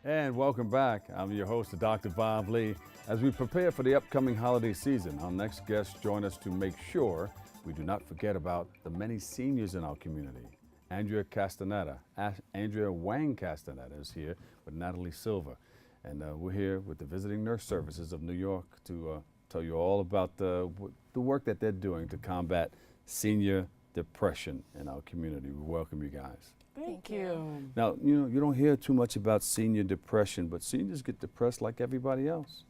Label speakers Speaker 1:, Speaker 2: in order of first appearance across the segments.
Speaker 1: And welcome back. I'm your host, Dr. Bob Lee. As we prepare for the upcoming holiday season, our next guests join us to make sure we do not forget about the many seniors in our community. Andrea-Wang Castaneda is here with Natalie Silva. And we're here with the Visiting Nurse Services of New York to tell you all about the work that they're doing to combat senior depression in our community. We welcome you guys.
Speaker 2: Thank you.
Speaker 1: Now, you don't hear too much about senior depression, but seniors get depressed like everybody else.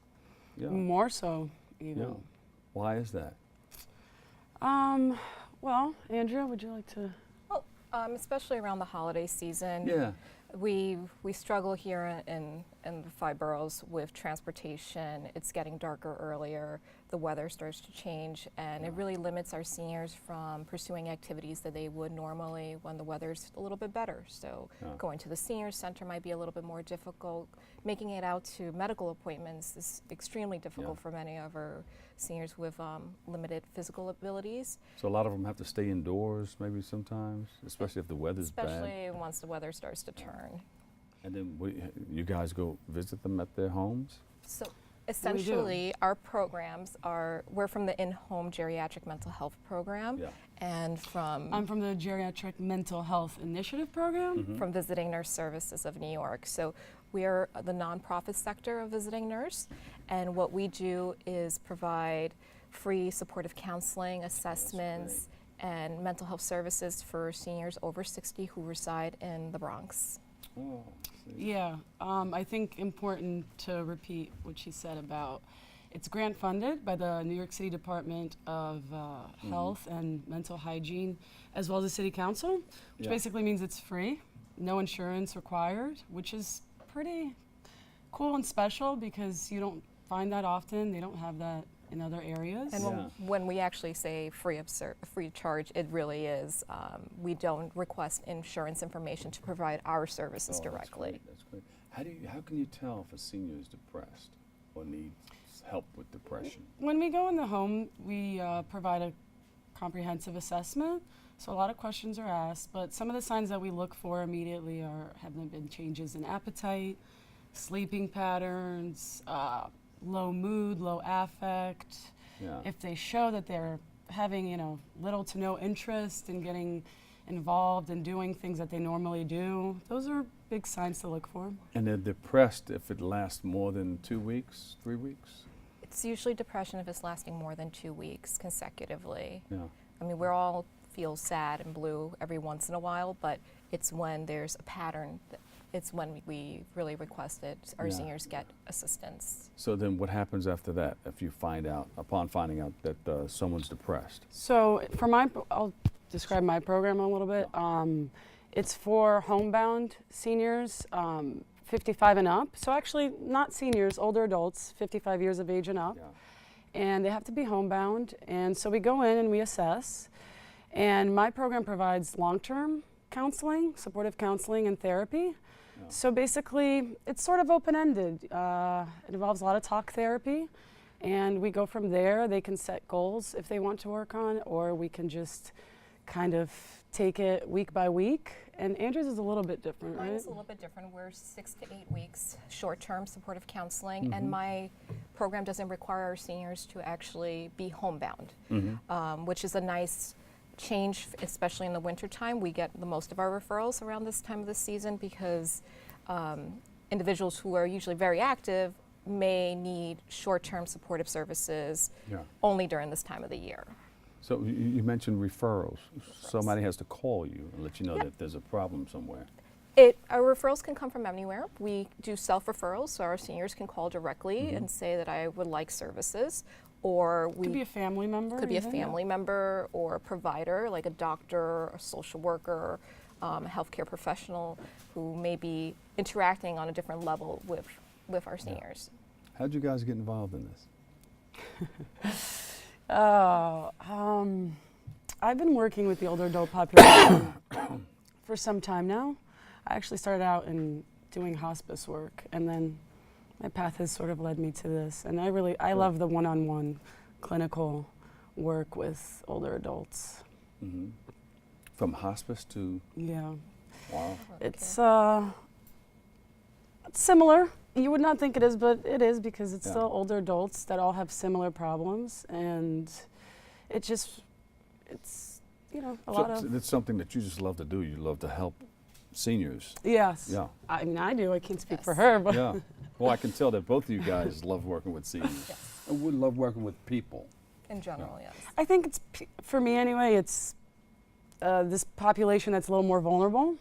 Speaker 1: Yeah.
Speaker 2: More so, even.
Speaker 1: Yeah. Why is that?
Speaker 2: Well, Andrea, would you like to?
Speaker 3: Well, especially around the holiday season.
Speaker 1: Yeah.
Speaker 3: We struggle here in the 5 boroughs with transportation. It's getting darker earlier. The weather starts to change, and it really limits our seniors from pursuing activities that they would normally when the weather's a little bit better. So going to the senior center might be a little bit more difficult. Making it out to medical appointments is extremely difficult for many of our seniors with limited physical abilities.
Speaker 1: So a lot of them have to stay indoors maybe sometimes, especially if the weather's bad.
Speaker 3: Especially once the weather starts to turn.
Speaker 1: And then you guys go visit them at their homes?
Speaker 3: So essentially, our programs we're from the in-home geriatric mental health program, and
Speaker 2: I'm from the Geriatric Mental Health Initiative Program.
Speaker 3: From Visiting Nurse Services of New York. So we are the nonprofit sector of Visiting Nurse, and what we do is provide free supportive counseling, assessments, and mental health services for seniors over 60 who reside in the Bronx.
Speaker 1: Oh,
Speaker 2: Yeah, I think important to repeat what she said about it's grant funded by the New York City Department of Health and Mental Hygiene, as well as the City Council, which basically means it's free, no insurance required, which is pretty cool and special because you don't find that often. They don't have that in other areas.
Speaker 3: And when we actually say free of charge, it really is. We don't request insurance information to provide our services directly.
Speaker 1: That's great. How can you tell if a senior is depressed or needs help with depression?
Speaker 2: When we go in the home, we provide a comprehensive assessment. So a lot of questions are asked, but some of the signs that we look for immediately have there been changes in appetite, sleeping patterns, low mood, low affect. If they show that they're having, little to no interest in getting involved and doing things that they normally do, those are big signs to look for.
Speaker 1: And they're depressed if it lasts more than 2 weeks, 3 weeks?
Speaker 3: It's usually depression if it's lasting more than 2 weeks consecutively.
Speaker 1: Yeah.
Speaker 3: I mean, we all feel sad and blue every once in a while, but it's when there's a pattern it's when we really request that our seniors get assistance.
Speaker 1: So then what happens after that if you upon finding out that someone's depressed?
Speaker 2: So I'll describe my program a little bit. It's for homebound seniors, 55 and up. So actually not seniors, older adults, 55 years of age and up. And they have to be homebound. And so we go in and we assess. And my program provides long-term counseling, supportive counseling and therapy. So basically, it's sort of open-ended. It involves a lot of talk therapy, and we go from there. They can set goals if they want to work on, or we can just kind of take it week by week. And Andrew's is a little bit different, right?
Speaker 3: Mine is a little bit different. We're 6 to 8 weeks short-term supportive counseling, and my program doesn't require our seniors to actually be homebound, which is a nice change, especially in the wintertime. We get the most of our referrals around this time of the season because individuals who are usually very active may need short-term supportive services only during this time of the year.
Speaker 1: So you mentioned referrals. Somebody has to call you and let you know that there's a problem somewhere.
Speaker 3: Our referrals can come from anywhere. We do self-referrals, so our seniors can call directly and say that I would like services. Or
Speaker 2: could be a family member.
Speaker 3: Could be a family member or a provider, like a doctor, a social worker, a healthcare professional who may be interacting on a different level with our seniors.
Speaker 1: How'd you guys get involved in this?
Speaker 2: I've been working with the older adult population for some time now. I actually started out in doing hospice work, and then my path has sort of led me to this. And I love the one-on-one clinical work with older adults.
Speaker 1: From hospice to?
Speaker 2: Yeah.
Speaker 1: Wow.
Speaker 2: It's Similar. You would not think it is, but it is because it's
Speaker 1: Yeah.
Speaker 2: still older adults that all have similar problems, and it's a lot of.
Speaker 1: It's something that you just love to do. You love to help seniors.
Speaker 2: Yes.
Speaker 1: Yeah.
Speaker 2: I mean, I do. I can't speak for
Speaker 3: Yes.
Speaker 2: her, but
Speaker 1: Yeah. Well, I can tell that both of you guys love working with seniors.
Speaker 3: Yes.
Speaker 4: I would love working with people.
Speaker 3: In general, yes.
Speaker 2: I think it's for me anyway. It's this population that's a little more vulnerable.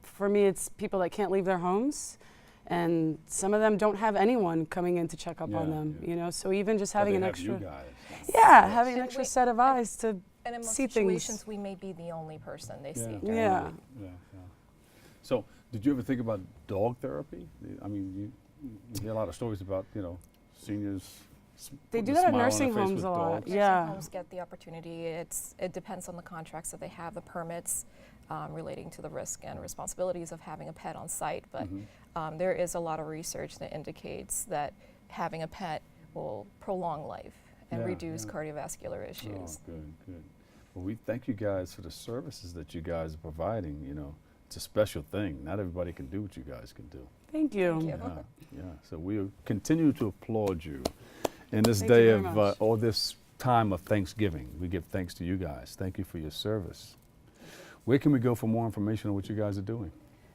Speaker 2: For me, it's people that can't leave their homes, and some of them don't have anyone coming in to check up on
Speaker 1: Yeah,
Speaker 2: them.
Speaker 1: yeah.
Speaker 2: You know, so even just
Speaker 4: But
Speaker 2: having
Speaker 4: they
Speaker 2: an
Speaker 4: have
Speaker 2: extra,
Speaker 4: you guys.
Speaker 2: yeah, having an
Speaker 3: And
Speaker 2: extra
Speaker 3: we-
Speaker 2: set of eyes to
Speaker 3: And in most
Speaker 2: see things.
Speaker 3: situations, we may be the only person they see.
Speaker 1: Yeah.
Speaker 2: Yeah.
Speaker 4: Yeah.
Speaker 1: So, did you ever think about dog therapy? I mean, you hear a lot of stories about, seniors.
Speaker 2: They
Speaker 1: putting
Speaker 2: do
Speaker 1: a
Speaker 2: that at
Speaker 1: smile on
Speaker 2: nursing
Speaker 1: their face
Speaker 2: homes
Speaker 1: with
Speaker 2: a lot.
Speaker 1: dogs.
Speaker 3: Nursing
Speaker 2: Yeah.
Speaker 3: homes get the opportunity. It depends on the contracts that they have, the permits relating to the risk and responsibilities of having a pet on site. But
Speaker 1: Mhm.
Speaker 3: there is a lot of research that indicates that having a pet will prolong life and
Speaker 1: Yeah,
Speaker 3: reduce
Speaker 1: yeah.
Speaker 3: cardiovascular
Speaker 1: Oh,
Speaker 3: issues.
Speaker 1: good, good. Well, we thank you guys for the services that you guys are providing. It's a special thing. Not everybody can do what you guys can do.
Speaker 2: Thank you.
Speaker 3: Thank you.
Speaker 1: Yeah, yeah. So we continue to applaud you in this
Speaker 2: Thank you
Speaker 1: day
Speaker 2: very
Speaker 1: of
Speaker 2: much.
Speaker 1: or this time of Thanksgiving. We give thanks to you guys. Thank you for your service. Where can we go for more information on what you guys are doing?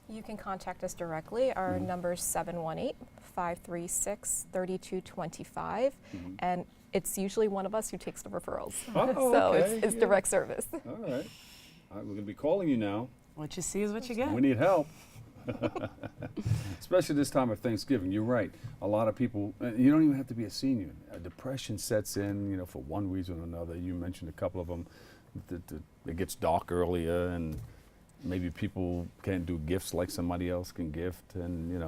Speaker 3: You can contact us directly. Our
Speaker 1: Mhm.
Speaker 3: number is 718-536-3225. And it's usually one of us who takes the referrals.
Speaker 1: Oh,
Speaker 3: So
Speaker 1: okay,
Speaker 3: it's
Speaker 1: yeah.
Speaker 3: direct service.
Speaker 1: All right. All right, we're going to be calling you now.
Speaker 2: What you see is what you get.
Speaker 1: We need help. Especially this time of Thanksgiving. You're right. A lot of people, you don't even have to be a senior. Depression sets in, for one reason or another. You mentioned a couple of them. It gets dark earlier, and maybe people can't do gifts like somebody else can gift, and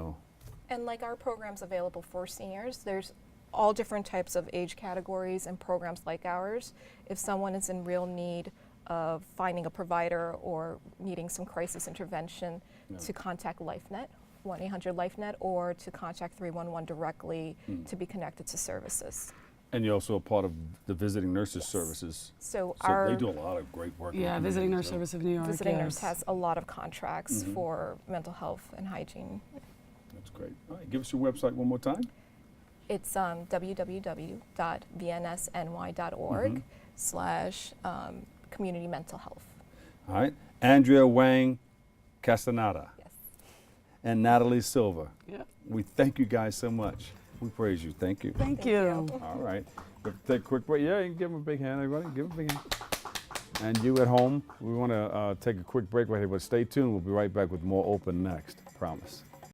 Speaker 3: And like our programs available for seniors, there's all different types of age categories and programs like ours. If someone is in real need of finding a provider or needing some crisis intervention,
Speaker 1: Yeah.
Speaker 3: to contact LifeNet, 1-800-LifeNet, or to contact 311 directly to be connected to services.
Speaker 1: And you're also a part of the visiting nurses
Speaker 3: Yes.
Speaker 1: services.
Speaker 3: So
Speaker 1: So
Speaker 3: our
Speaker 1: they do a lot of great work. in the
Speaker 2: Yeah, Visiting Nurse
Speaker 1: community,
Speaker 2: Service of New York.
Speaker 3: visiting
Speaker 2: yes.
Speaker 3: nurse has a lot of contracts
Speaker 1: Mhm.
Speaker 3: for mental health and hygiene.
Speaker 1: That's great. All right, give us your website one more time.
Speaker 3: It's www.vnsny.org/community mental health.
Speaker 1: All right. Andrea Wang Castaneda
Speaker 3: Yes.
Speaker 1: and Natalie Silva.
Speaker 2: Yeah.
Speaker 1: We thank you guys so much. We praise you. Thank you.
Speaker 2: Thank
Speaker 3: Thank
Speaker 2: you.
Speaker 3: you.
Speaker 1: All right. We'll take a quick break. Yeah, you can give them a big hand, everybody. Give them a big hand. And you at home, we want to take a quick break right here, but stay tuned. We'll be right back with more Open next. Promise.